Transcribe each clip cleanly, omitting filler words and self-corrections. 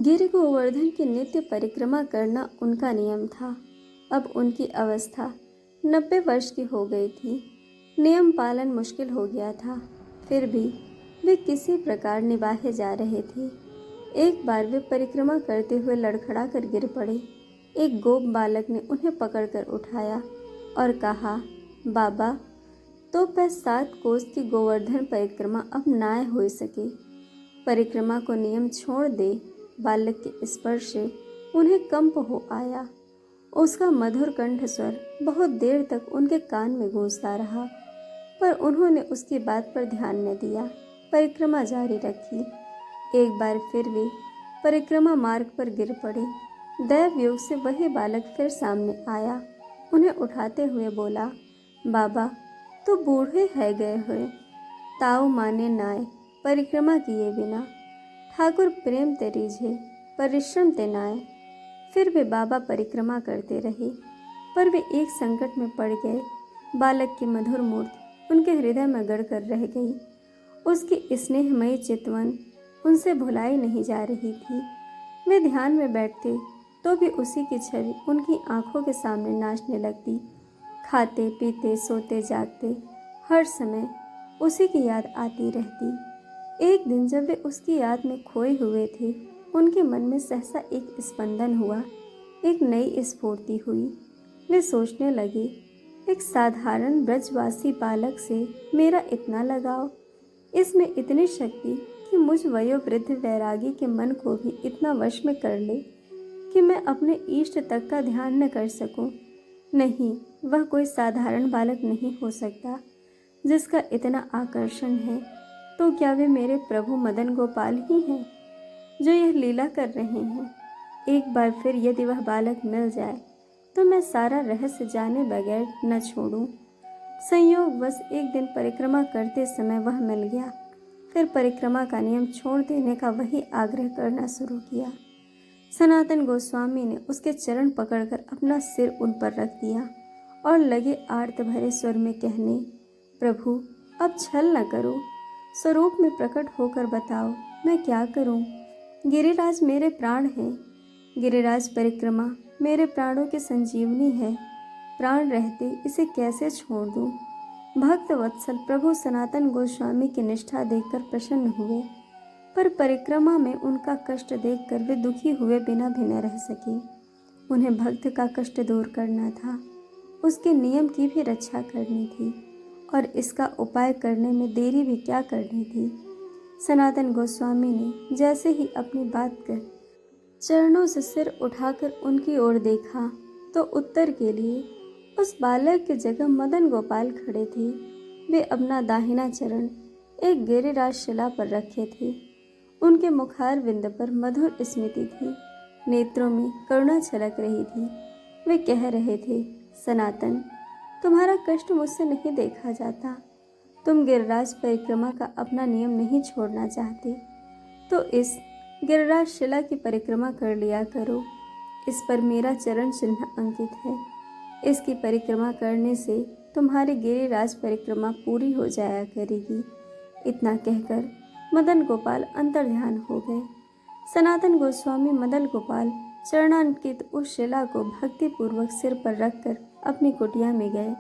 गिर गोवर्धन की नित्य परिक्रमा करना उनका नियम था। अब उनकी अवस्था 90 वर्ष की हो गई थी। नियम पालन मुश्किल हो गया था, फिर भी वे किसी प्रकार निभाए जा रहे थे। एक बार वे परिक्रमा करते हुए लड़खड़ा कर गिर पड़े। एक गोप बालक ने उन्हें पकड़कर उठाया और कहा, बाबा, तो 7 कोस की गोवर्धन परिक्रमा अब नाय हो सके। परिक्रमा को नियम छोड़ दे। बालक के स्पर्श से उन्हें कंप हो आया। उसका मधुर कंठ स्वर बहुत देर तक उनके कान में गूंजता रहा, पर उन्होंने उसकी बात पर ध्यान न दिया। परिक्रमा जारी रखी। एक बार फिर वे परिक्रमा मार्ग पर गिर पड़े। दैव योग से वही बालक फिर सामने आया। उन्हें उठाते हुए बोला, बाबा, तो बूढ़े है गए हुए, ताऊ माने नाय परिक्रमा किए बिना। ठाकुर प्रेम ते रीझे, परिश्रम ते नाय। फिर वे बाबा परिक्रमा करते रहे, पर वे एक संकट में पड़ गए। बालक की मधुर मूर्ति उनके हृदय में गड़कर रह गई। उसकी स्नेहमयी चितवन उनसे भुलाई नहीं जा रही थी। वे ध्यान में बैठते तो भी उसी की छवि उनकी आंखों के सामने नाचने लगती। खाते पीते सोते जागते हर समय उसी की याद आती रहती। एक दिन जब वे उसकी याद में खोए हुए थे, उनके मन में सहसा एक स्पंदन हुआ, एक नई स्फूर्ति हुई। वे सोचने लगे, एक साधारण ब्रजवासी बालक से मेरा इतना लगाव, इसमें इतनी शक्ति कि मुझ वयोवृद्ध वैरागी के मन को भी इतना वश में कर ले कि मैं अपने इष्ट तक का ध्यान न कर सकूं। नहीं, वह कोई साधारण बालक नहीं हो सकता जिसका इतना आकर्षण है। तो क्या वे मेरे प्रभु मदन गोपाल ही हैं जो यह लीला कर रहे हैं? एक बार फिर यदि वह बालक मिल जाए तो मैं सारा रहस्य जाने बगैर न छोड़ूं। संयोगवश एक दिन परिक्रमा करते समय वह मिल गया। फिर परिक्रमा का नियम छोड़ देने का वही आग्रह करना शुरू किया। सनातन गोस्वामी ने उसके चरण पकड़कर अपना सिर उन पर रख दिया और लगे आर्त भरे स्वर में कहने, प्रभु, अब छल न करो, स्वरूप में प्रकट होकर बताओ मैं क्या करूं? गिरिराज मेरे प्राण हैं। गिरिराज परिक्रमा मेरे प्राणों की संजीवनी है। प्राण रहते इसे कैसे छोड़ दूं? भक्त वत्सल प्रभु सनातन गोस्वामी की निष्ठा देखकर प्रसन्न हुए, पर परिक्रमा में उनका कष्ट देखकर वे दुखी हुए बिना भी न रह सके। उन्हें भक्त का कष्ट दूर करना था, उसके नियम की भी रक्षा करनी थी, और इसका उपाय करने में देरी भी क्या करनी थी। सनातन गोस्वामी ने जैसे ही अपनी बात कर चरणों से सिर उठाकर उनकी ओर देखा तो उत्तर के लिए उस बालक की जगह मदन गोपाल खड़े थे। वे अपना दाहिना चरण एक गिरिराज शिला पर रखे थे। उनके मुखार विंद पर मधुर स्मृति थी, नेत्रों में करुणा छलक रही थी। वे कह रहे थे, सनातन, तुम्हारा कष्ट मुझसे नहीं देखा जाता। तुम गिरिराज परिक्रमा का अपना नियम नहीं छोड़ना चाहते, तो इस गिरिराज शिला की परिक्रमा कर लिया करो। इस पर मेरा चरण चिन्ह अंकित है। इसकी परिक्रमा करने से तुम्हारी गिरिराज परिक्रमा पूरी हो जाया करेगी। इतना कहकर मदन गोपाल अंतर्ध्यान हो गए। सनातन गोस्वामी मदन गोपाल चरणांकित उस शिला को भक्तिपूर्वक सिर पर रखकर अपनी कुटिया में गए,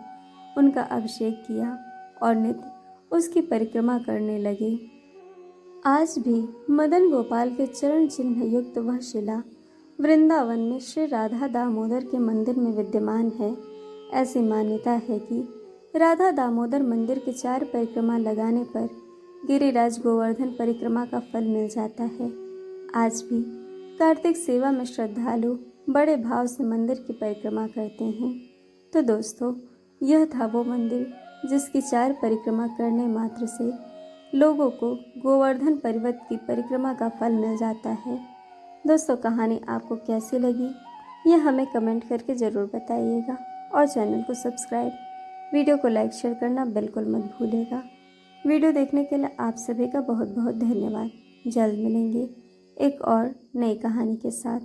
उनका अभिषेक किया और नित्य उसकी परिक्रमा करने लगे। आज भी मदन गोपाल के चरण चिन्ह युक्त वह शिला वृंदावन में श्री राधा दामोदर के मंदिर में विद्यमान है। ऐसी मान्यता है कि राधा दामोदर मंदिर के 4 परिक्रमा लगाने पर गिरिराज गोवर्धन परिक्रमा का फल मिल जाता है। आज भी कार्तिक सेवा में श्रद्धालु बड़े भाव से मंदिर की परिक्रमा करते हैं। तो दोस्तों, यह था वो मंदिर जिसकी 4 परिक्रमा करने मात्र से लोगों को गोवर्धन पर्वत की परिक्रमा का फल मिल जाता है। दोस्तों, कहानी आपको कैसी लगी यह हमें कमेंट करके ज़रूर बताइएगा, और चैनल को सब्सक्राइब, वीडियो को लाइक शेयर करना बिल्कुल मत भूलिएगा। वीडियो देखने के लिए आप सभी का बहुत बहुत धन्यवाद। जल्द मिलेंगे एक और नई कहानी के साथ।